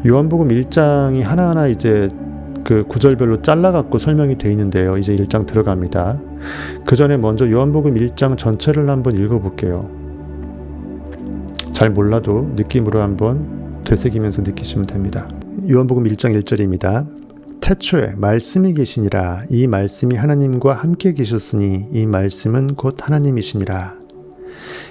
요한복음 1장이 하나하나 이제 그 구절별로 잘라갖고 설명이 되어 있는데요. 이제 1장 들어갑니다. 그 전에 먼저 요한복음 1장 전체를 한번 읽어볼게요. 잘 몰라도 느낌으로 한번 되새기면서 느끼시면 됩니다. 요한복음 1장 1절입니다. 태초에 말씀이 계시니라. 이 말씀이 하나님과 함께 계셨으니 이 말씀은 곧 하나님이시니라.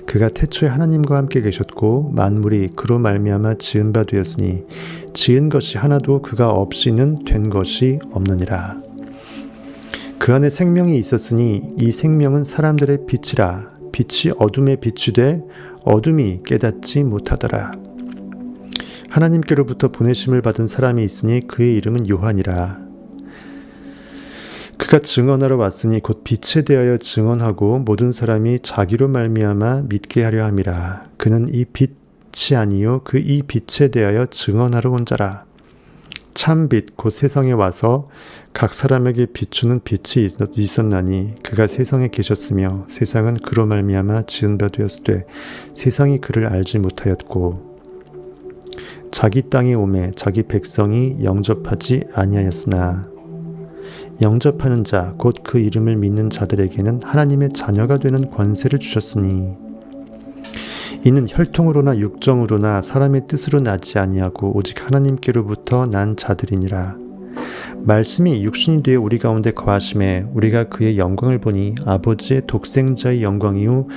그가 태초에 하나님과 함께 계셨고 만물이 그로 말미암아 지은 바 되었으니 지은 것이 하나도 그가 없이는 된 것이 없느니라. 그 안에 생명이 있었으니 이 생명은 사람들의 빛이라. 빛이 어둠에 비추되 어둠이 깨닫지 못하더라. 하나님께로부터 보내심을 받은 사람이 있으니 그의 이름은 요한이라. 그가 증언하러 왔으니 곧 빛에 대하여 증언하고 모든 사람이 자기로 말미암아 믿게 하려 함이라. 그는 이 빛이 아니요 그 이 빛에 대하여 증언하러 온 자라. 참 빛 곧 세상에 와서 각 사람에게 비추는 빛이 있었나니 그가 세상에 계셨으며 세상은 그로 말미암아 지은 바 되었으되 세상이 그를 알지 못하였고 자기 땅에 오매 자기 백성이 영접하지 아니하였으나 영접하는 자 곧 그 이름을 믿는 자들에게는 하나님의 자녀가 되는 권세를 주셨으니 이는 혈통으로나 육정으로나 사람의 뜻으로 나지 아니하고 오직 하나님께로부터 난 자들이니라. 말씀이 육신이 되어 우리 가운데 거하심에 우리가 그의 영광을 보니 아버지의 독생자의 영광이요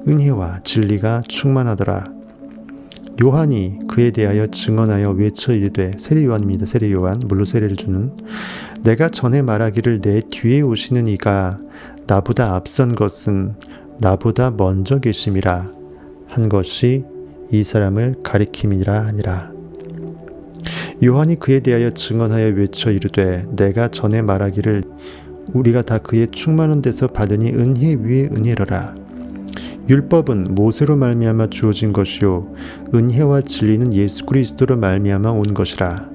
은혜와 진리가 충만하더라. 요한이 그에 대하여 증언하여 외쳐 이르되, 세례 요한입니다. 세례 요한, 물로 세례를 주는. 내가 전에 말하기를 내 뒤에 오시는 이가 나보다 앞선 것은 나보다 먼저 계심이라 한 것이 이 사람을 가리킴이라 하니라. 요한이 그에 대하여 증언하여 외쳐 이르되, 내가 전에 말하기를 우리가 다 그의 충만한 데서 받으니 은혜 위에 은혜로라. 율법은 모세로 말미암아 주어진 것이요 은혜와 진리는 예수 그리스도로 말미암아 온 것이라.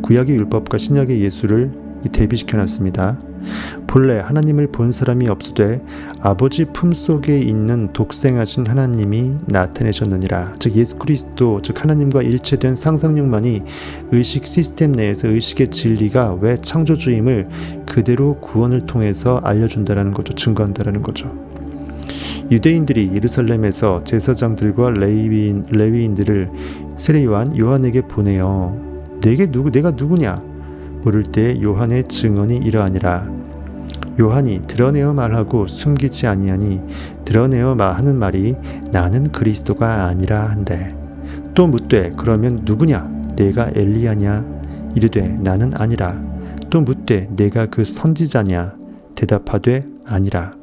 구약의 율법과 신약의 예수를 대비시켜놨습니다. 본래 하나님을 본 사람이 없으되 아버지 품속에 있는 독생하신 하나님이 나타내셨느니라. 즉 예수 그리스도, 즉 하나님과 일체된 상상력만이 의식 시스템 내에서 의식의 진리가 왜 창조주임을 그대로 구원을 통해서 알려준다라는 거죠. 증거한다라는 거죠. 유대인들이 예루살렘에서 제사장들과 레위인들을 세례 요한에게 보내어 내가 누구냐 물을 때 요한의 증언이 이러하니라. 요한이 드러내어 말하고 숨기지 아니하니 드러내어 하는 말이 나는 그리스도가 아니라 한데, 또 묻되 그러면 누구냐 내가 엘리야냐 이르되 나는 아니라. 또 묻되 내가 그 선지자냐 대답하되 아니라.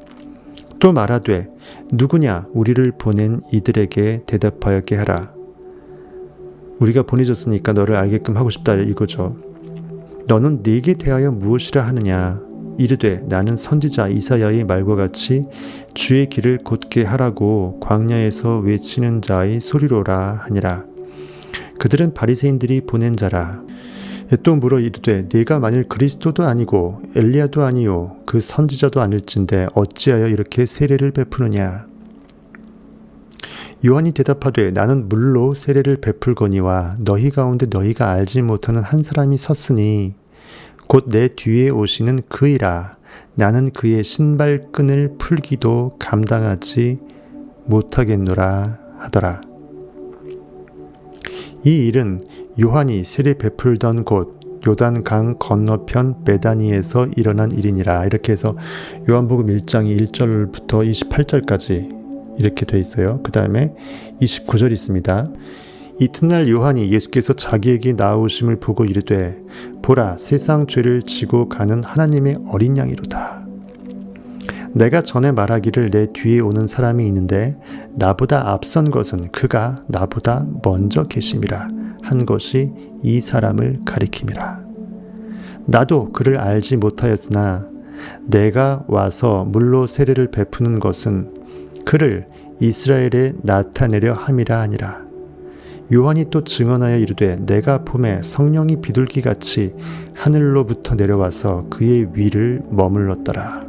또 말하되 누구냐 우리를 보낸 이들에게 대답하였게 하라. 우리가 보내졌으니까 너를 알게끔 하고 싶다 이거죠. 너는 네게 대하여 무엇이라 하느냐 이르되 나는 선지자 이사야의 말과 같이 주의 길을 곧게 하라고 광야에서 외치는 자의 소리로라 하니라. 그들은 바리새인들이 보낸 자라. 또 물어 이르되 네가 만일 그리스도도 아니고 엘리야도 아니요 그 선지자도 아닐진데 어찌하여 이렇게 세례를 베푸느냐. 요한이 대답하되 나는 물로 세례를 베풀거니와 너희 가운데 너희가 알지 못하는 한 사람이 섰으니 곧 내 뒤에 오시는 그이라. 나는 그의 신발끈을 풀기도 감당하지 못하겠노라 하더라. 이 일은 요한이 세례 베풀던 곳 요단강 건너편 베다니에서 일어난 일이니라. 이렇게 해서 요한복음 1장이 1절부터 28절까지 이렇게 돼 있어요. 그 다음에 29절 있습니다. 이튿날 요한이 예수께서 자기에게 나오심을 보고 이르되, 보라 세상 죄를 지고 가는 하나님의 어린 양이로다. 내가 전에 말하기를 내 뒤에 오는 사람이 있는데 나보다 앞선 것은 그가 나보다 먼저 계심이라 한 것이 이 사람을 가리킴이라. 나도 그를 알지 못하였으나 내가 와서 물로 세례를 베푸는 것은 그를 이스라엘에 나타내려 함이라 하니라. 요한이 또 증언하여 이르되 내가 봄에 성령이 비둘기같이 하늘로부터 내려와서 그의 위를 머물렀더라.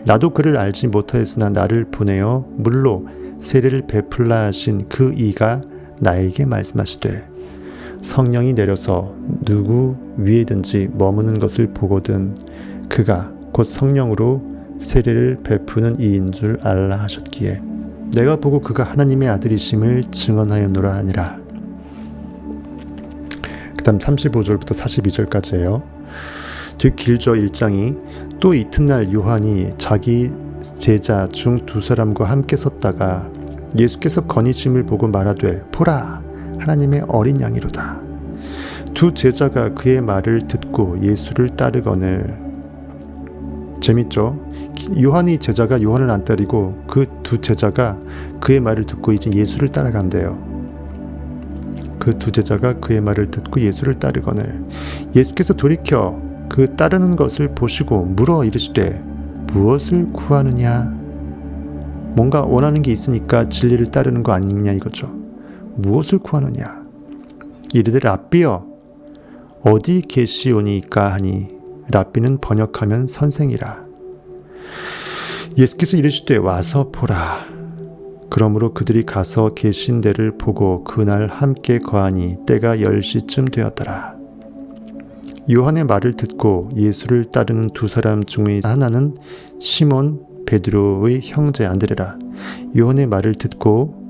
나도 그를 알지 못하였으나 나를 보내어 물로 세례를 베풀라 하신 그 이가 나에게 말씀하시되 성령이 내려서 누구 위에든지 머무는 것을 보거든 그가 곧 성령으로 세례를 베푸는 이인 줄 알라 하셨기에 내가 보고 그가 하나님의 아들이심을 증언하였노라 하니라. 그 다음 35절부터 42절까지예요. 되게 길죠. 1장이. 또 이튿날 요한이 자기 제자 중 2사람과 함께 섰다가 예수께서 거니심을 보고 말하되 보라 하나님의 어린 양이로다. 2 제자가 그의 말을 듣고 예수를 따르거늘. 재밌죠? 요한이 제자가 요한을 안 따르고 그 2 제자가 그의 말을 듣고 이제 예수를 따라간대요. 그 2 제자가 그의 말을 듣고 예수를 따르거늘. 예수께서 돌이켜 그 따르는 것을 보시고 물어 이르시되 무엇을 구하느냐? 뭔가 원하는 게 있으니까 진리를 따르는 거 아니냐 이거죠. 무엇을 구하느냐? 이르되 랍비여 어디 계시오니까 하니 랍비는 번역하면 선생이라. 예수께서 이르시되 와서 보라. 그러므로 그들이 가서 계신 데를 보고 그날 함께 거하니 때가 10시쯤 되었더라. 요한의 말을 듣고 예수를 따르는 2사람 중의 하나는 시몬 베드로의 형제 안드레라. 요한의 말을 듣고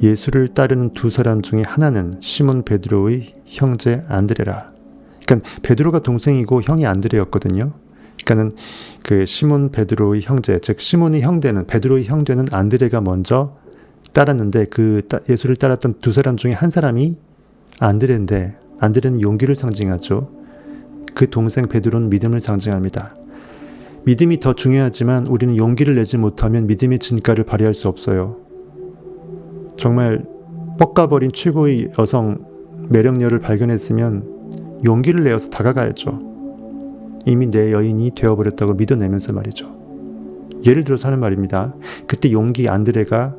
예수를 따르는 2사람 중에 하나는 시몬 베드로의 형제 안드레라. 그러니까 베드로가 동생이고 형이 안드레였거든요. 그러니까는 그 시몬 베드로의 형제, 즉 시몬의 형제는 베드로의 형제는 안드레가 먼저 따랐는데 그 예수를 따랐던 2사람 중에 한 사람이 안드레인데 안드레는 용기를 상징하죠. 그 동생 베드로는 믿음을 상징합니다. 믿음이 더 중요하지만 우리는 용기를 내지 못하면 믿음의 진가를 발휘할 수 없어요. 정말 뻑가버린 최고의 여성 매력녀를 발견했으면 용기를 내어서 다가가야죠. 이미 내 여인이 되어버렸다고 믿어내면서 말이죠. 예를 들어서 하는 말입니다. 그때 용기 안드레가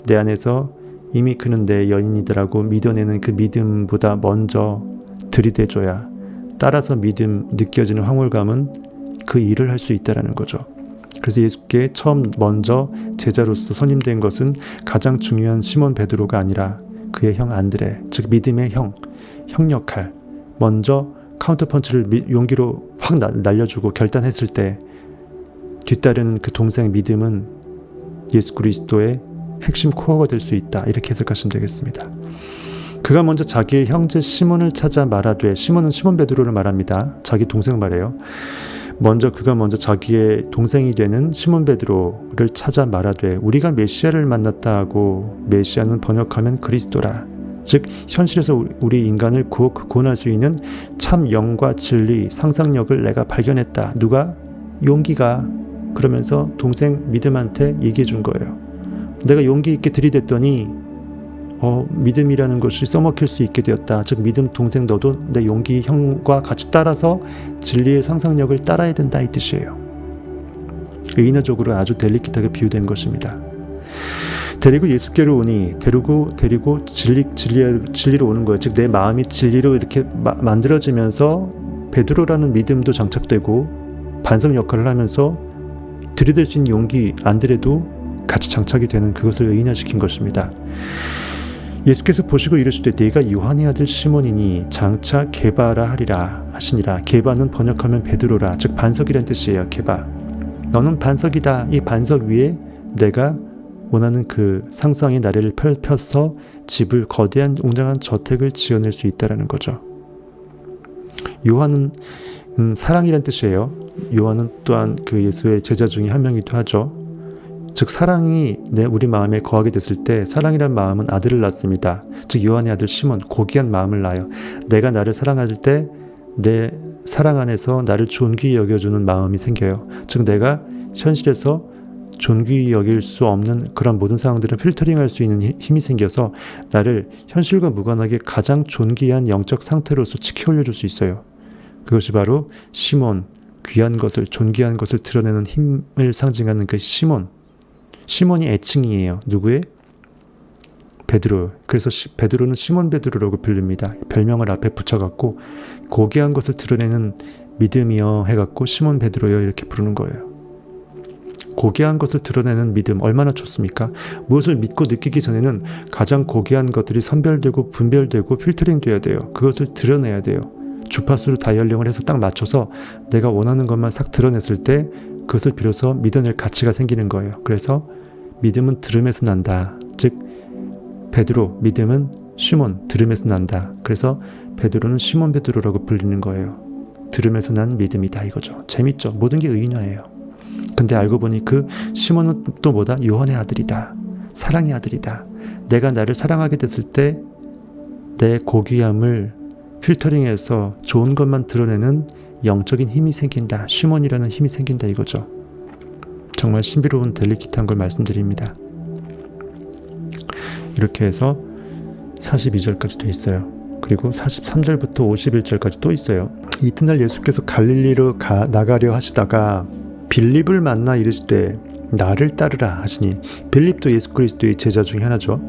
내 안에서 이미 그는 내 여인이더라고 믿어내는 그 믿음보다 먼저 들이대줘야 따라서 믿음 느껴지는 황홀감은 그 일을 할 수 있다는 거죠. 그래서 예수께 처음 먼저 제자로서 선임된 것은 가장 중요한 시몬 베드로가 아니라 그의 형 안드레, 즉 믿음의 형 역할 먼저 카운터펀치를 용기로 확 날려주고 결단했을 때 뒤따르는 그 동생의 믿음은 예수 그리스도의 핵심 코어가 될 수 있다. 이렇게 해석하시면 되겠습니다. 그가 먼저 자기의 형제 시몬을 찾아 말하되, 시몬은 시몬 베드로를 말합니다. 자기 동생 말해요. 그가 먼저 자기의 동생이 되는 시몬 베드로를 찾아 말하되 우리가 메시아를 만났다 하고, 메시아는 번역하면 그리스도라. 즉 현실에서 우리 인간을 구원할 수 있는 참 영과 진리, 상상력을 내가 발견했다. 누가? 용기가. 그러면서 동생 믿음한테 얘기해 준 거예요. 내가 용기 있게 들이댔더니 믿음이라는 것이 써먹힐 수 있게 되었다. 즉 믿음 동생 너도 내 용기 형과 같이 따라서 진리의 상상력을 따라야 된다 이 뜻이에요. 의인화적으로 아주 델리킷하게 비유된 것입니다. 데리고 예수께로 오니 데리고 진리로 오는 거예요. 즉 내 마음이 진리로 이렇게 만들어지면서 베드로라는 믿음도 장착되고 반석 역할을 하면서 들이댈 수 있는 용기 안드레도 같이 장착이 되는 그것을 의인화시킨 것입니다. 예수께서 보시고 이르시되 네가 요한의 아들 시몬이니 장차 게바라 하리라 하시니라. 게바는 번역하면 베드로라. 즉 반석이란 뜻이에요. 게바. 너는 반석이다. 이 반석 위에 내가 원하는 그 상상의 나래를 펼쳐서 집을, 거대한 웅장한 저택을 지어낼 수 있다라는 거죠. 요한은 사랑이란 뜻이에요. 요한은 또한 그 예수의 제자 중에 한 명이기도 하죠. 즉 사랑이 우리 마음에 거하게 됐을 때, 사랑이란 마음은 아들을 낳습니다. 즉 요한의 아들 시몬, 고귀한 마음을 낳아요. 내가 나를 사랑할 때 내 사랑 안에서 나를 존귀히 여겨주는 마음이 생겨요. 즉 내가 현실에서 존귀히 여길 수 없는 그런 모든 상황들을 필터링할 수 있는 힘이 생겨서 나를 현실과 무관하게 가장 존귀한 영적 상태로서 지켜 올려줄 수 있어요. 그것이 바로 시몬, 귀한 것을, 존귀한 것을 드러내는 힘을 상징하는 그 시몬이 애칭이에요. 누구의? 베드로. 그래서 베드로는 시몬 베드로라고 불립니다. 별명을 앞에 붙여갖고 고귀한 것을 드러내는 믿음이여 해갖고 시몬 베드로여 이렇게 부르는 거예요. 고귀한 것을 드러내는 믿음 얼마나 좋습니까? 무엇을 믿고 느끼기 전에는 가장 고귀한 것들이 선별되고 분별되고 필터링 돼야 돼요. 그것을 드러내야 돼요. 주파수로 다이얼링을 해서 딱 맞춰서 내가 원하는 것만 싹 드러냈을 때 그것을 비로소 믿어낼 가치가 생기는 거예요. 그래서 믿음은 들음에서 난다. 즉 베드로, 믿음은 시몬, 들음에서 난다. 그래서 베드로는 시몬 베드로라고 불리는 거예요. 들음에서 난 믿음이다 이거죠. 재밌죠? 모든 게 의인화예요. 근데 알고 보니 그 시몬은 또 뭐다? 요한의 아들이다. 사랑의 아들이다. 내가 나를 사랑하게 됐을 때 내 고귀함을 필터링해서 좋은 것만 드러내는 영적인 힘이 생긴다. 시몬이라는 힘이 생긴다 이거죠. 정말 신비로운 델리키트한 걸 말씀드립니다. 이렇게 해서 42절까지 돼 있어요. 그리고 43절부터 51절까지 또 있어요. 이튿날 예수께서 갈릴리로 나가려 하시다가 빌립을 만나 이르시되 나를 따르라 하시니, 빌립도 예수 그리스도의 제자 중에 하나죠.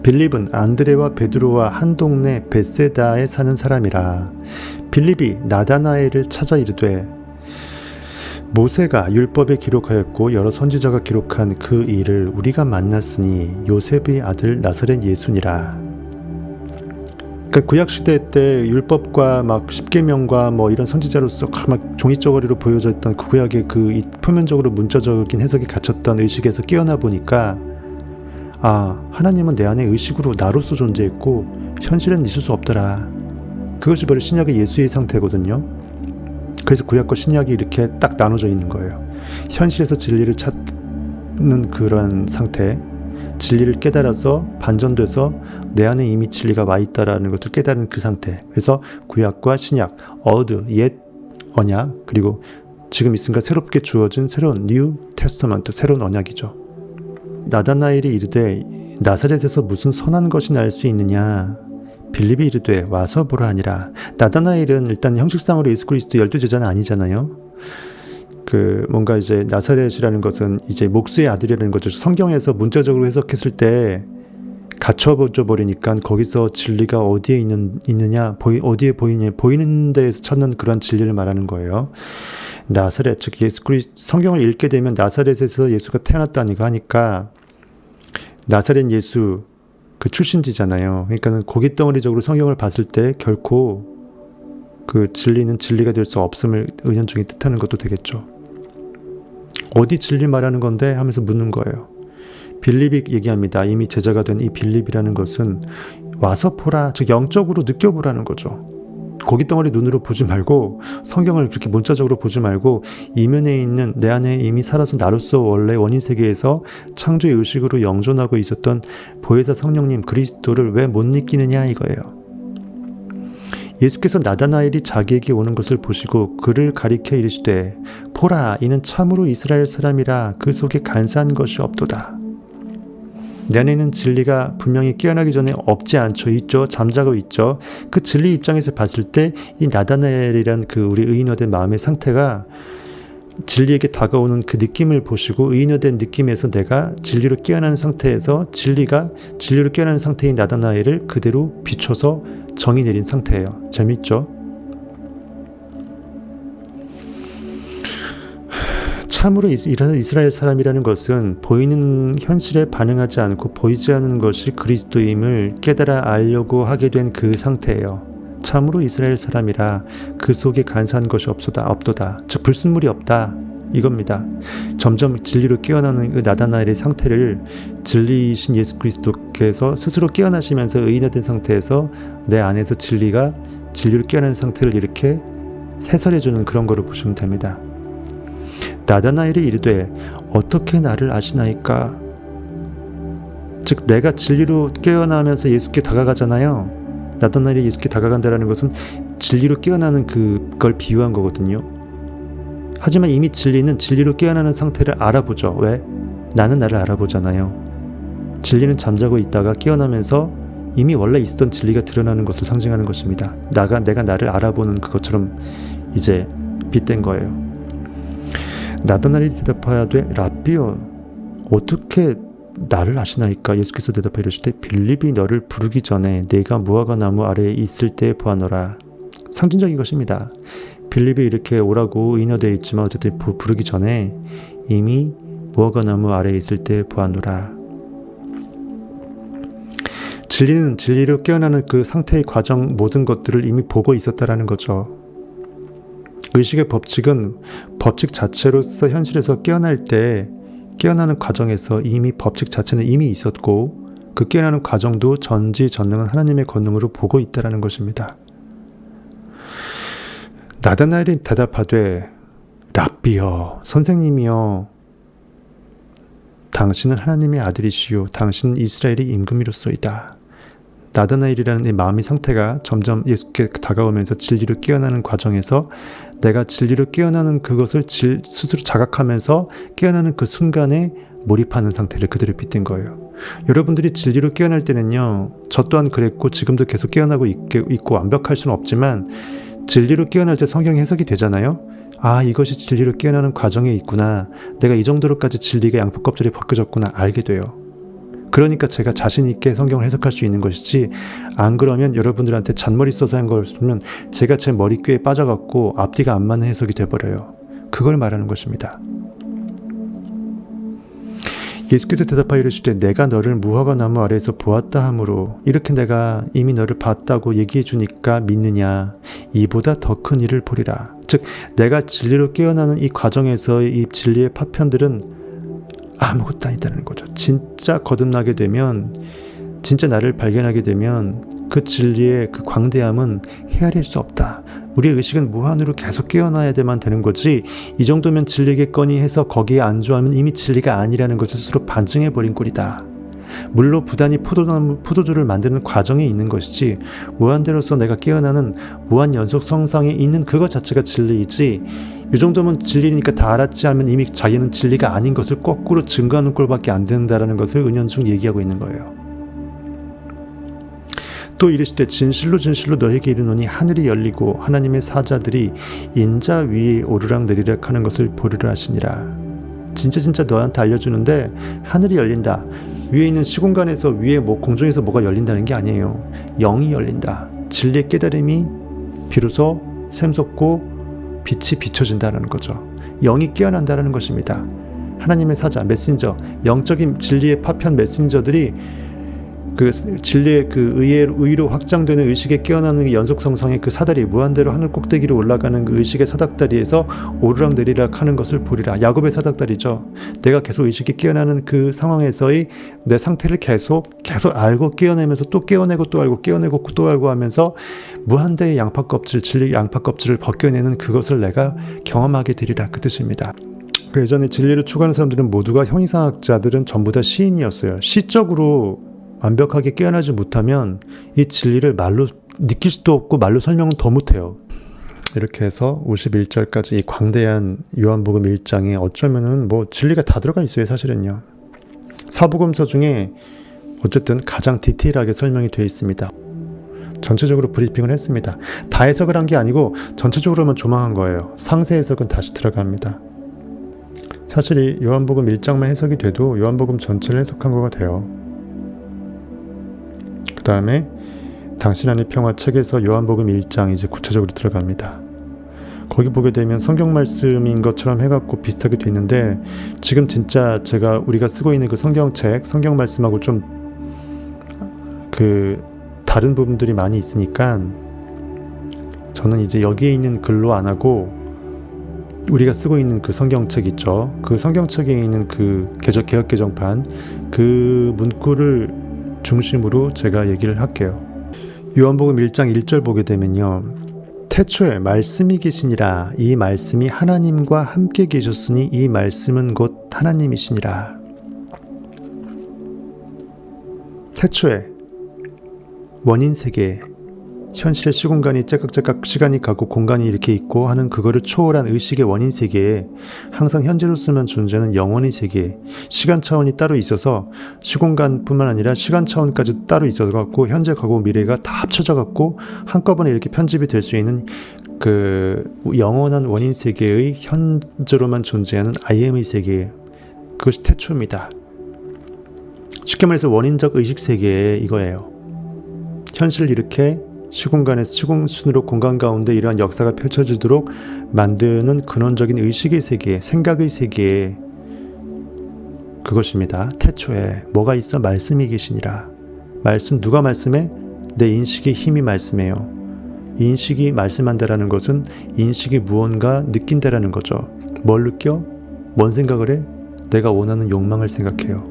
빌립은 안드레와 베드로와 한 동네 벳세다에 사는 사람이라. 빌립이 나다나엘을 찾아 이르되 모세가 율법에 기록하였고 여러 선지자가 기록한 그 일을 우리가 만났으니 요셉의 아들 나사렛 예수니라. 그러니까 구약 시대 때 율법과 막 십계명과 뭐 이런 선지자로서 막 종이저고리로 보여져 있던 그 구약의 그 표면적으로 문자적인 해석이 갇혔던 의식에서 깨어나 보니까 하나님은 내 안에 의식으로 나로서 존재했고 현실은 있을 수 없더라. 그것이 바로 신약의 예수의 상태거든요. 그래서 구약과 신약이 이렇게 딱 나눠져 있는 거예요. 현실에서 진리를 찾는 그런 상태, 진리를 깨달아서 반전돼서 내 안에 이미 진리가 와 있다라는 것을 깨달은 그 상태. 그래서 구약과 신약, 옛 언약, 그리고 지금 이 순간 새롭게 주어진 새로운 뉴 테스터먼트, 새로운 언약이죠. 나다나엘이 이르되 나사렛에서 무슨 선한 것이 날 수 있느냐. 빌립이 이르되 와서 보라 하니라. 나다나엘은 일단 형식상으로 예수 그리스도 12제자는 아니잖아요. 뭔가 이제 나사렛이라는 것은 이제 목수의 아들이라는 거죠. 성경에서 문자적으로 해석했을 때 갇혀져 버리니까 거기서 진리가 어디에 있느냐, 어디에 보이는 데에서 찾는 그런 진리를 말하는 거예요. 나사렛, 즉 예수 그리스도, 성경을 읽게 되면 나사렛에서 예수가 태어났다니까 하니까 나사렛 예수 그 출신지잖아요. 그러니까는 고깃덩어리적으로 성경을 봤을 때 결코 그 진리는 진리가 될 수 없음을 은연중에 뜻하는 것도 되겠죠. 어디 진리 말하는 건데 하면서 묻는 거예요. 빌립이 얘기합니다. 이미 제자가 된 이 빌립이라는 것은 와서 보라, 즉 영적으로 느껴보라는 거죠. 고깃덩어리 눈으로 보지 말고 성경을 그렇게 문자적으로 보지 말고 이면에 있는 내 안에 이미 살아서 나로서 원래 원인 세계에서 창조의 의식으로 영존하고 있었던 보혜사 성령님 그리스도를 왜 못 느끼느냐 이거예요. 예수께서 나다나엘이 자기에게 오는 것을 보시고 그를 가리켜 이르시되 보라 이는 참으로 이스라엘 사람이라 그 속에 간사한 것이 없도다. 내 안에는 진리가 분명히 깨어나기 전에 없지 않죠. 있죠. 잠자고 있죠. 그 진리 입장에서 봤을 때 이 나다나엘이란 그 우리 의인화된 마음의 상태가 진리에게 다가오는 그 느낌을 보시고 의인화된 느낌에서 내가 진리로 깨어나는 상태에서 진리로 깨어나는 상태인 나다나엘을 그대로 비춰서 정의 내린 상태예요. 재밌죠? 참으로 이스라엘 사람이라는 것은 보이는 현실에 반응하지 않고 보이지 않는 것이 그리스도임을 깨달아 알려고 하게 된 그 상태예요. 참으로 이스라엘 사람이라 그 속에 간사한 것이 없도다. 즉 불순물이 없다. 이겁니다. 점점 진리로 깨어나는 그 나다나엘의 상태를 진리이신 예수 그리스도께서 스스로 깨어나시면서 의인화된 상태에서 내 안에서 진리로 깨어나는 상태를 이렇게 해설해주는 그런 거를 보시면 됩니다. 나다나엘이 이르되 어떻게 나를 아시나이까? 즉 내가 진리로 깨어나면서 예수께 다가가잖아요. 나다나엘이 예수께 다가간다는 것은 진리로 깨어나는 그걸 비유한 거거든요. 하지만 이미 진리는 진리로 깨어나는 상태를 알아보죠. 왜? 나는 나를 알아보잖아요. 진리는 잠자고 있다가 깨어나면서 이미 원래 있었던 진리가 드러나는 것을 상징하는 것입니다. 내가 나를 알아보는 그것처럼 이제 빗댄 거예요. 나다나엘이 대답하여되 랍비여 어떻게 나를 아시나이까? 예수께서 대답하여 이르시되 빌립이 너를 부르기 전에 내가 무화과 나무 아래에 있을 때 보아노라. 상징적인 것입니다. 빌립이 이렇게 오라고 인어되어 있지만 어쨌든 부르기 전에 이미 무화과 나무 아래에 있을 때 보았노라. 진리는 진리로 깨어나는 그 상태의 과정 모든 것들을 이미 보고 있었다라는 거죠. 의식의 법칙은 법칙 자체로서 현실에서 깨어날 때 깨어나는 과정에서 이미 법칙 자체는 이미 있었고 그 깨어나는 과정도 전지전능한 하나님의 권능으로 보고 있다라는 것입니다. 나다나엘이 대답하되 랍비여 선생님이여 당신은 하나님의 아들이시요 당신은 이스라엘의 임금이로소이다. 나다나엘이라는 이 마음의 상태가 점점 예수께 다가오면서 진리로 깨어나는 과정에서 내가 진리로 깨어나는 그것을 스스로 자각하면서 깨어나는 그 순간에 몰입하는 상태를 그대로 빗댄 거예요. 여러분들이 진리로 깨어날 때는요, 저 또한 그랬고 지금도 계속 깨어나고 있고 완벽할 수는 없지만 진리로 깨어날 때 성경 해석이 되잖아요. 아, 이것이 진리로 깨어나는 과정에 있구나. 내가 이 정도로까지 진리가 양파 껍질이 벗겨졌구나 알게 돼요. 그러니까 제가 자신 있게 성경을 해석할 수 있는 것이지, 안 그러면 여러분들한테 잔머리 써서 한 걸 쓰면 제가 제 머리꾀에 빠져갖고 앞뒤가 안 맞는 해석이 돼버려요. 그걸 말하는 것입니다. 예수께서 대답하여 이르시되 내가 너를 무화과 나무 아래에서 보았다 하므로 이렇게 내가 이미 너를 봤다고 얘기해 주니까 믿느냐. 이보다 더 큰 일을 보리라. 즉 내가 진리로 깨어나는 이 과정에서의 이 진리의 파편들은 아무것도 아니다는 거죠. 진짜 거듭나게 되면, 진짜 나를 발견하게 되면 그 진리의 그 광대함은 헤아릴 수 없다. 우리의 의식은 무한으로 계속 깨어나야 되만 되는 거지, 이 정도면 진리겠거니 해서 거기에 안주하면 이미 진리가 아니라는 것을 스스로 반증해버린 꼴이다. 물로 부단히 포도주를 만드는 과정에 있는 것이지 무한대로서 내가 깨어나는 무한 연속 성상에 있는 그것 자체가 진리이지, 이 정도면 진리니까 다 알았지 하면 이미 자기는 진리가 아닌 것을 거꾸로 증거하는 꼴밖에 안 된다는 것을 은연중 얘기하고 있는 거예요. 또 이르시되 진실로 진실로 너에게 이르노니 하늘이 열리고 하나님의 사자들이 인자 위에 오르락내리락 하는 것을 보리라 하시니라. 진짜 너한테 알려주는데 하늘이 열린다. 위에 있는 시공간에서 위에 공중에서 뭐가 열린다는 게 아니에요. 영이 열린다. 진리의 깨달음이 비로소 샘솟고 빛이 비춰진다는 거죠. 영이 깨어난다는 것입니다. 하나님의 사자, 메신저, 영적인 진리의 파편 메신저들이 그 진리의 그 의로 확장되는 의식에 깨어나는 연속성상의 그 사다리, 무한대로 하늘 꼭대기로 올라가는 그 의식의 사닥다리에서 오르락내리락 하는 것을 보리라. 야곱의 사닥다리죠. 내가 계속 의식이 깨어나는 그 상황에서의 내 상태를 계속 알고 깨어내면서 또 깨어내고 또 알고 깨어내고 또 알고 하면서 무한대의 양파 껍질, 진리의 양파 껍질을 벗겨내는 그것을 내가 경험하게 되리라. 그 뜻입니다. 예전에 진리를 추구하는 사람들은 모두가 형이상학자들은 전부 다 시인이었어요. 시적으로 완벽하게 깨어나지 못하면 이 진리를 말로 느낄 수도 없고 말로 설명은 더 못해요. 이렇게 해서 51절까지 이 광대한 요한복음 1장에 어쩌면은 진리가 다 들어가 있어요. 사실은요. 사복음서 중에 어쨌든 가장 디테일하게 설명이 되어 있습니다. 전체적으로 브리핑을 했습니다. 다 해석을 한 게 아니고 전체적으로만 조망한 거예요. 상세 해석은 다시 들어갑니다. 사실 이 요한복음 1장만 해석이 돼도 요한복음 전체를 해석한 거가 돼요. 그 다음에 당신 안의 평화 책에서 요한복음 1장 이제 구체적으로 들어갑니다. 거기 보게 되면 성경 말씀인 것처럼 해갖고 비슷하게 돼 있는데, 지금 진짜 우리가 쓰고 있는 그 성경책, 성경 말씀하고 좀 다른 부분들이 많이 있으니까 저는 이제 여기에 있는 글로 안 하고 우리가 쓰고 있는 그 성경책 있죠. 그 성경책에 있는 그 개역 개정판 그 문구를 중심으로 제가 얘기를 할게요. 요한복음 1장 1절 보게 되면요. 태초에 말씀이 계시니라. 이 말씀이 하나님과 함께 계셨으니 이 말씀은 곧 하나님이시니라. 태초에 원인 세계, 현실의 시공간이 째깍째깍 시간이 가고 공간이 이렇게 있고 하는 그거를 초월한 의식의 원인 세계에 항상 현재로서만 존재하는 영원의 세계, 시간 차원이 따로 있어서 시공간뿐만 아니라 시간 차원까지 따로 있어서 현재, 과거, 미래가 다 합쳐져 갖고 한꺼번에 이렇게 편집이 될 수 있는 그 영원한 원인 세계의 현재로만 존재하는 IM의 세계, 그것이 태초입니다. 쉽게 말해서 원인적 의식 세계 이거예요. 현실 이렇게 시공간에서 시공순으로 공간 가운데 이러한 역사가 펼쳐지도록 만드는 근원적인 의식의 세계, 생각의 세계에 그것입니다. 태초에 뭐가 있어? 말씀이 계시니라. 말씀, 누가 말씀해? 내 인식의 힘이 말씀해요. 인식이 말씀한다라는 것은 인식이 무언가 느낀다라는 거죠. 뭘 느껴? 뭔 생각을 해? 내가 원하는 욕망을 생각해요.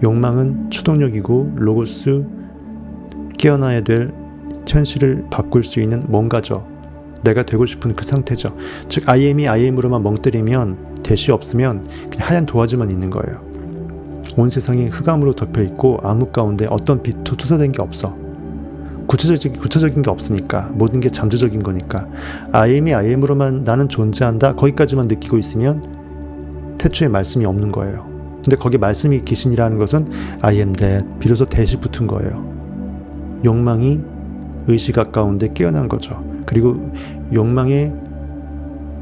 욕망은 추동력이고 로고스, 깨어나야 될 현실을 바꿀 수 있는 뭔가죠. 내가 되고 싶은 그 상태죠. 즉 I am이 I am으로만 멍때리면 대시 없으면 그냥 하얀 도화지만 있는 거예요. 온 세상이 흑암으로 덮여있고 암흑 가운데 어떤 빛도 투사된 게 없어. 구체적인 게 없으니까, 모든 게 잠재적인 거니까. I am이 I am으로만 나는 존재한다, 거기까지만 느끼고 있으면 태초에 말씀이 없는 거예요. 근데 거기 말씀이 계시니라는 것은 I am that, 비로소 대시 붙은 거예요. 욕망이 의식 가까운데 깨어난 거죠. 그리고 욕망의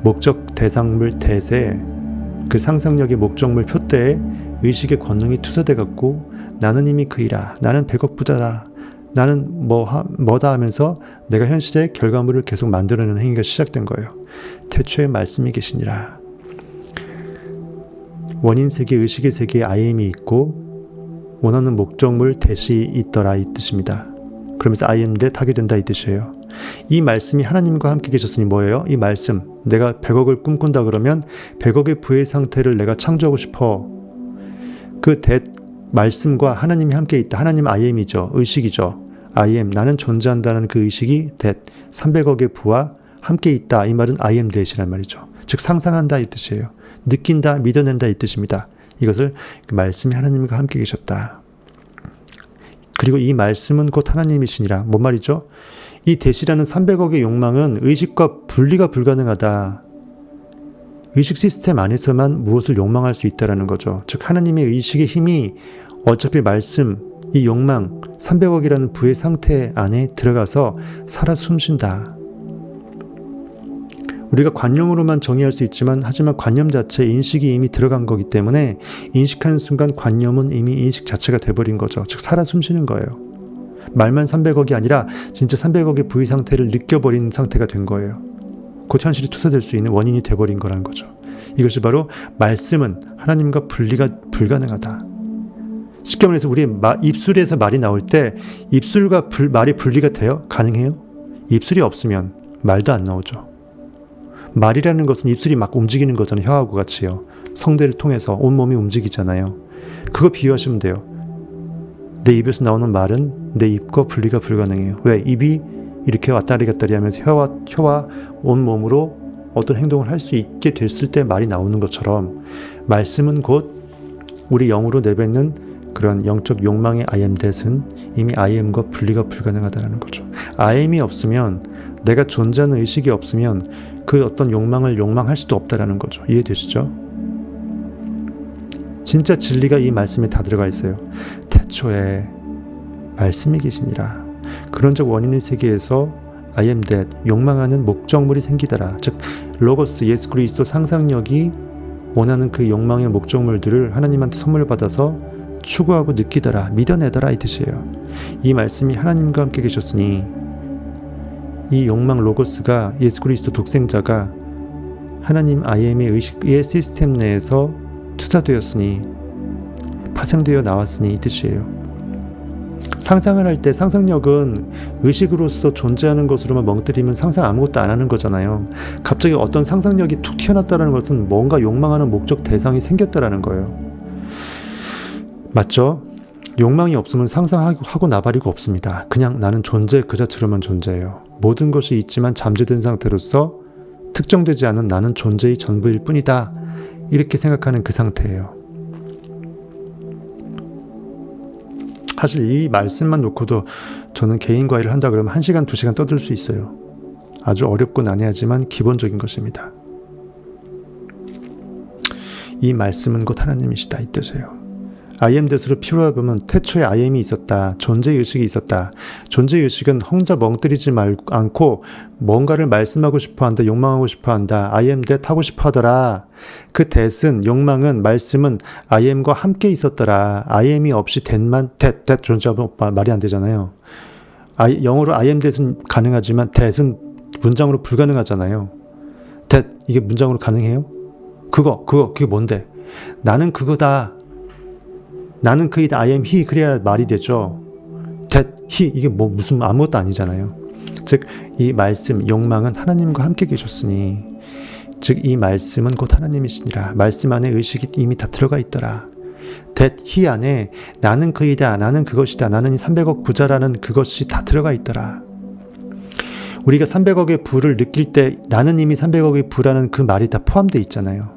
목적 대상물 대세, 그 상상력의 목적물 표대에 의식의 권능이 투사돼 갖고 나는 이미 그이라, 나는 100억 부자라, 나는 뭐다 하면서 내가 현실의 결과물을 계속 만들어내는 행위가 시작된 거예요. 태초에 말씀이 계시니라. 원인 세계, 의식의 세계에 I am이 있고 원하는 목적물 대시 있더라 이 뜻입니다. 그러면서 I am that 하게 된다 이 뜻이에요. 이 말씀이 하나님과 함께 계셨으니 뭐예요? 이 말씀, 내가 100억을 꿈꾼다 그러면 100억의 부의 상태를 내가 창조하고 싶어. 그 that 말씀과 하나님이 함께 있다. 하나님 I am이죠. 의식이죠. I am, 나는 존재한다는 그 의식이 that 300억의 부와 함께 있다. 이 말은 I am that이란 말이죠. 즉 상상한다 이 뜻이에요. 느낀다, 믿어낸다 이 뜻입니다. 이것을 그 말씀이 하나님과 함께 계셨다. 그리고 이 말씀은 곧 하나님이시니라. 뭔 말이죠? 이 대시라는 300억의 욕망은 의식과 분리가 불가능하다. 의식 시스템 안에서만 무엇을 욕망할 수 있다는 거죠. 즉 하나님의 의식의 힘이 어차피 말씀, 이 욕망, 300억이라는 부의 상태 안에 들어가서 살아 숨쉰다. 우리가 관념으로만 정의할 수 있지만 하지만 관념 자체에 인식이 이미 들어간 거기 때문에 인식하는 순간 관념은 이미 인식 자체가 돼버린 거죠. 즉 살아 숨쉬는 거예요. 말만 300억이 아니라 진짜 300억의 부의 상태를 느껴버린 상태가 된 거예요. 곧 현실이 투사될 수 있는 원인이 돼버린 거라는 거죠. 이것이 바로 말씀은 하나님과 분리가 불가능하다. 쉽게 말해서 우리의 입술에서 말이 나올 때 입술과 말이 분리가 돼요? 가능해요? 입술이 없으면 말도 안 나오죠. 말이라는 것은 입술이 막 움직이는 거잖아요. 혀하고 같이요. 성대를 통해서 온몸이 움직이잖아요. 그거 비유하시면 돼요. 내 입에서 나오는 말은 내 입과 분리가 불가능해요. 왜? 입이 이렇게 왔다리 갔다리 하면서 혀와 온몸으로 어떤 행동을 할 수 있게 됐을 때 말이 나오는 것처럼 말씀은 곧 우리 영으로 내뱉는 그런 영적 욕망의 I am that은 이미 I am과 분리가 불가능하다는 거죠. I am이 없으면, 내가 존재하는 의식이 없으면 그 어떤 욕망을 욕망할 수도 없다라는 거죠. 이해되시죠? 진짜 진리가 이 말씀에 다 들어가 있어요. 태초에 말씀이 계시니라. 그런적 원인의 세계에서 I am that, 욕망하는 목적물이 생기더라. 즉 로고스, 예수 그리스도 상상력이 원하는 그 욕망의 목적물들을 하나님한테 선물 받아서 추구하고 느끼더라, 믿어내더라 이 뜻이에요. 이 말씀이 하나님과 함께 계셨으니 이 욕망 로고스가, 예수 그리스도 독생자가 하나님 I am의 의식의 시스템 내에서 투사되었으니, 파생되어 나왔으니 이 뜻이에요. 상상을 할 때 상상력은 의식으로서 존재하는 것으로만 멍때리면 상상 아무것도 안 하는 거잖아요. 갑자기 어떤 상상력이 툭 튀어났다는 것은 뭔가 욕망하는 목적 대상이 생겼다라는 거예요. 맞죠? 욕망이 없으면 상상하고 나발이고 없습니다. 그냥 나는 존재 그 자체로만 존재해요. 모든 것이 있지만 잠재된 상태로서 특정되지 않은 나는 존재의 전부일 뿐이다. 이렇게 생각하는 그 상태예요. 사실 이 말씀만 놓고도 저는 개인 과외를 한다 그러면 1시간, 2시간 떠들 수 있어요. 아주 어렵고 난해하지만 기본적인 것입니다. 이 말씀은 곧 하나님이시다 이 뜻이에요. I am that으로 피로해보면 태초에 I am이 있었다. 존재의식이 있었다. 존재의식은 혼자 멍때리지 않고 뭔가를 말씀하고 싶어한다. 욕망하고 싶어한다. I am that 하고 싶어하더라. 그 that은, 욕망은, 말씀은 I am과 함께 있었더라. I am이 없이 that 존재하면 말이 안 되잖아요. 영어로 I am that은 가능하지만 that은 문장으로 불가능하잖아요. that 이게 문장으로 가능해요? 그게 뭔데? 나는 그거다. 나는 그이다. I am he. 그래야 말이 되죠. that he 이게 뭐 무슨 아무것도 아니잖아요. 즉 이 말씀 욕망은 하나님과 함께 계셨으니 즉 이 말씀은 곧 하나님이시니라. 말씀 안에 의식이 이미 다 들어가 있더라. that he 안에 나는 그이다. 나는 그것이다. 나는 300억 부자라는 그것이 다 들어가 있더라. 우리가 300억의 부를 느낄 때 나는 이미 300억의 부라는 그 말이 다 포함되어 있잖아요.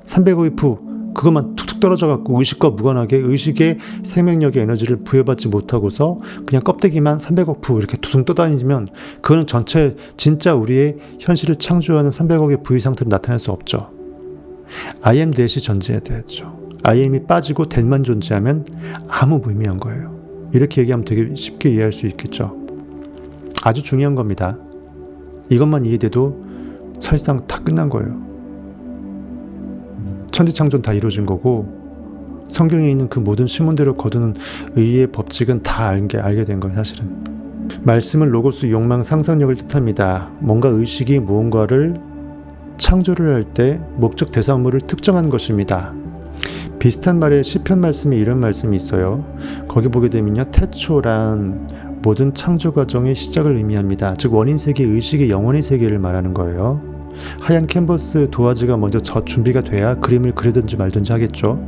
300억의 부 그것만 툭툭 떨어져 갖고 의식과 무관하게 의식의 생명력의 에너지를 부여받지 못하고서 그냥 껍데기만 300억 부 이렇게 두둥 떠다니면 그거는 전체 진짜 우리의 현실을 창조하는 300억의 부의 상태로 나타날 수 없죠. I am that이 존재해야 되죠. I am이 빠지고 that만 존재하면 아무 무의미한 거예요. 이렇게 얘기하면 되게 쉽게 이해할 수 있겠죠. 아주 중요한 겁니다. 이것만 이해돼도 사실상 다 끝난 거예요. 천지창조는 다 이루어진 거고 성경에 있는 그 모든 신문대로 거두는 의의 법칙은 다 알게 된 거예요. 사실은 말씀은 로고스, 욕망, 상상력을 뜻합니다. 뭔가 의식이 무언가를 창조를 할 때 목적 대상물을 특정한 것입니다. 비슷한 말에 시편 말씀에 이런 말씀이 있어요. 거기 보게 되면요, 태초란 모든 창조 과정의 시작을 의미합니다. 즉 원인 세계, 의식의 영혼의 세계를 말하는 거예요. 하얀 캔버스 도화지가 먼저 준비가 돼야 그림을 그리든지 말든지 하겠죠.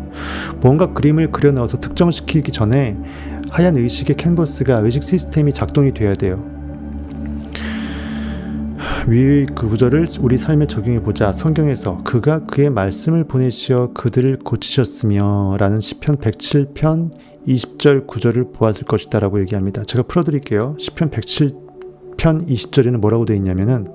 뭔가 그림을 그려 넣어서 특정시키기 전에 하얀 의식의 캔버스가 의식 시스템이 작동이 돼야 돼요. 위의 그 구절을 우리 삶에 적용해 보자. 성경에서 그가 그의 말씀을 보내시어 그들을 고치셨으며 라는 시편 107편 20절 9절을 보았을 것이다 라고 얘기합니다. 제가 풀어드릴게요. 시편 107편 20절에는 뭐라고 되어 있냐면은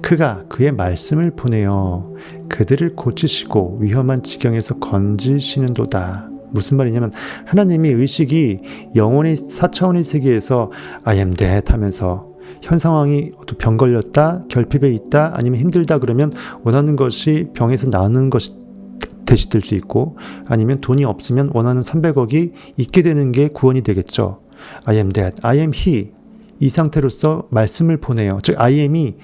그가 그의 말씀을 보내어 그들을 고치시고 위험한 지경에서 건지시는도다. 무슨 말이냐면 하나님이 의식이 영혼의 4차원의 세계에서 I am that 하면서 현 상황이 병 걸렸다, 결핍에 있다, 아니면 힘들다 그러면 원하는 것이 병에서 나는 것이 대시될 수 있고 아니면 돈이 없으면 원하는 300억이 있게 되는 게 구원이 되겠죠. I am that, I am he 이 상태로서 말씀을 보내요. 즉 I am이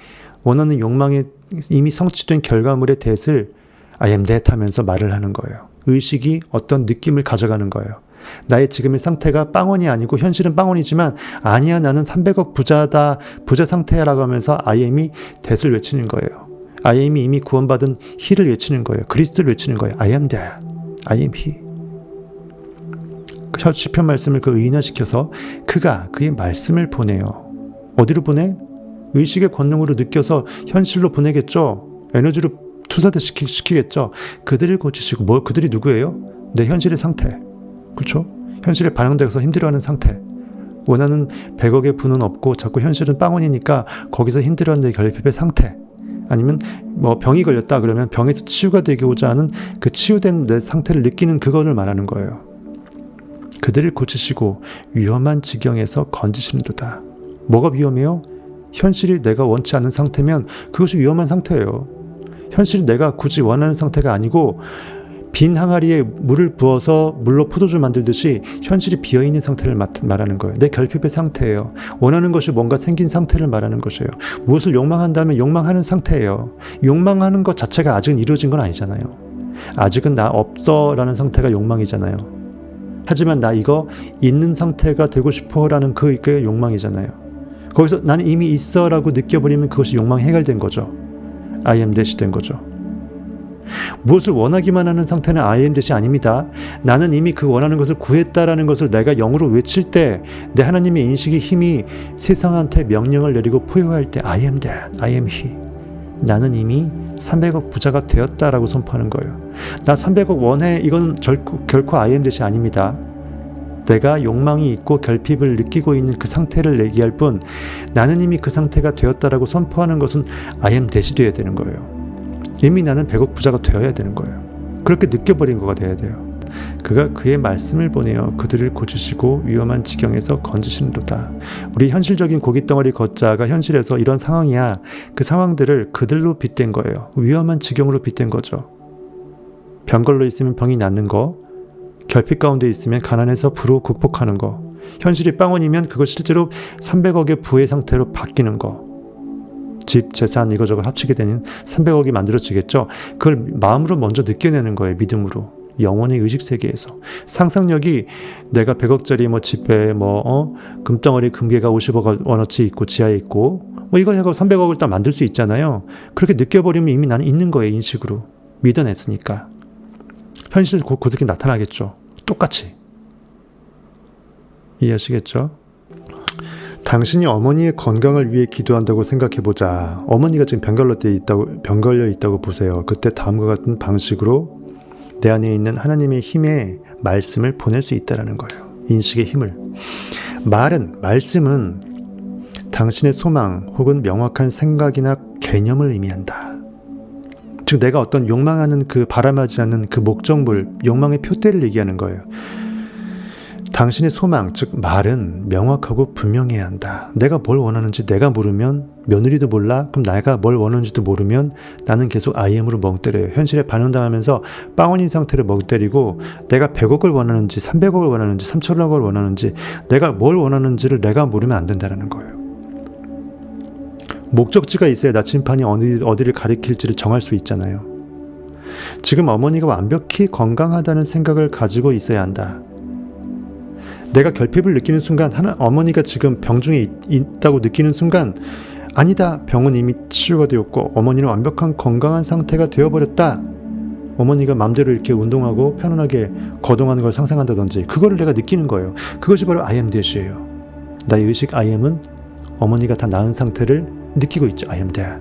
원하는 욕망에 이미 성취된 결과물의 that을 I am that 하면서 말을 하는 거예요. 의식이 어떤 느낌을 가져가는 거예요. 나의 지금의 상태가 빵원이 아니고 현실은 빵원이지만 아니야 나는 300억 부자다 부자 상태라고 하면서 I am이 that을 외치는 거예요. I am이 이미 구원받은 he를 외치는 거예요. 그리스도를 외치는 거예요. I am that, I am he. 시편 말씀을 그 의인화시켜서 그가 그의 말씀을 보내요. 어디로 보내? 의식의 권능으로 느껴서 현실로 보내겠죠. 에너지로 투사시키겠죠. 그들을 고치시고 그들이 누구예요? 내 현실의 상태. 그렇죠? 현실에 반영돼서 힘들어하는 상태. 원하는 100억의 부는 없고 자꾸 현실은 빵원이니까 거기서 힘들어하는 내 결핍의 상태. 아니면 병이 걸렸다 그러면 병에서 치유가 되고자 하는 그 치유된 내 상태를 느끼는 그거를 말하는 거예요. 그들을 고치시고 위험한 지경에서 건지시는도다. 뭐가 위험해요? 현실이 내가 원치 않는 상태면 그것이 위험한 상태예요. 현실이 내가 굳이 원하는 상태가 아니고 빈 항아리에 물을 부어서 물로 포도주 만들듯이 현실이 비어있는 상태를 말하는 거예요. 내 결핍의 상태예요. 원하는 것이 뭔가 생긴 상태를 말하는 것이에요. 무엇을 욕망한다면 욕망하는 상태예요. 욕망하는 것 자체가 아직은 이루어진 건 아니잖아요. 아직은 나 없어 라는 상태가 욕망이잖아요. 하지만 나 이거 있는 상태가 되고 싶어 라는 그게 욕망이잖아요. 거기서 나는 이미 있어 라고 느껴버리면 그것이 욕망 해결된 거죠. I am that이 된 거죠. 무엇을 원하기만 하는 상태는 I am that이 아닙니다. 나는 이미 그 원하는 것을 구했다라는 것을 내가 영으로 외칠 때 내 하나님의 인식의 힘이 세상한테 명령을 내리고 포효할 때 I am that, I am he. 나는 이미 300억 부자가 되었다라고 선포하는 거예요. 나 300억 원해. 이건 결코 I am that이 아닙니다. 내가 욕망이 있고 결핍을 느끼고 있는 그 상태를 얘기할 뿐 나는 이미 그 상태가 되었다라고 선포하는 것은 I am that이 되어야 되는 거예요. 이미 나는 100억 부자가 되어야 되는 거예요. 그렇게 느껴버린 거가 돼야 돼요. 그가 그의 말씀을 보내어 그들을 고치시고 위험한 지경에서 건지시는도다. 우리 현실적인 고깃덩어리 걷자가 현실에서 이런 상황이야. 그 상황들을 그들로 빗댄 거예요. 위험한 지경으로 빗댄 거죠. 병 걸려 있으면 병이 낫는 거, 결핍 가운데 있으면 가난해서 부로 극복하는 거, 현실이 빵원이면 그거 실제로 300억의 부의 상태로 바뀌는 거. 집, 재산 이거저거 합치게 되는 300억이 만들어지겠죠. 그걸 마음으로 먼저 느껴내는 거예요. 믿음으로. 영혼의 의식세계에서. 상상력이 내가 100억짜리 뭐 집에 금덩어리 금괴가 50억 원어치 있고 지하에 있고 이거 해서 300억을 딱 만들 수 있잖아요. 그렇게 느껴버리면 이미 나는 있는 거예요. 인식으로. 믿어냈으니까. 현실 그렇게 나타나겠죠. 똑같이. 이해하시겠죠? 당신이 어머니의 건강을 위해 기도한다고 생각해보자. 어머니가 지금 병 걸려 있다고 보세요. 그때 다음과 같은 방식으로 내 안에 있는 하나님의 힘의 말씀을 보낼 수 있다는 거예요. 인식의 힘을. 말씀은 당신의 소망 혹은 명확한 생각이나 개념을 의미한다. 즉 내가 어떤 욕망하는 그 바람하지 않는 그 목적물, 욕망의 표대를 얘기하는 거예요. 당신의 소망, 즉 말은 명확하고 분명해야 한다. 내가 뭘 원하는지 내가 모르면 며느리도 몰라. 그럼 내가 뭘 원하는지도 모르면 나는 계속 I am으로 멍 때려요. 현실에 반응당하면서 빵원인 상태로 멍 때리고 내가 100억을 원하는지 300억을 원하는지 3천억을 원하는지 내가 뭘 원하는지를 내가 모르면 안 된다는 거예요. 목적지가 있어야 나침판이 어디를 가리킬지를 정할 수 있잖아요. 지금 어머니가 완벽히 건강하다는 생각을 가지고 있어야 한다. 내가 결핍을 느끼는 순간 어머니가 지금 병중에 있다고 느끼는 순간 아니다. 병은 이미 치유가 되었고 어머니는 완벽한 건강한 상태가 되어버렸다. 어머니가 마음대로 이렇게 운동하고 편안하게 거동하는 걸 상상한다든지 그거를 내가 느끼는 거예요. 그것이 바로 I am that이에요. 나의 의식 I am은 어머니가 다 나은 상태를 느끼고 있죠. I am that.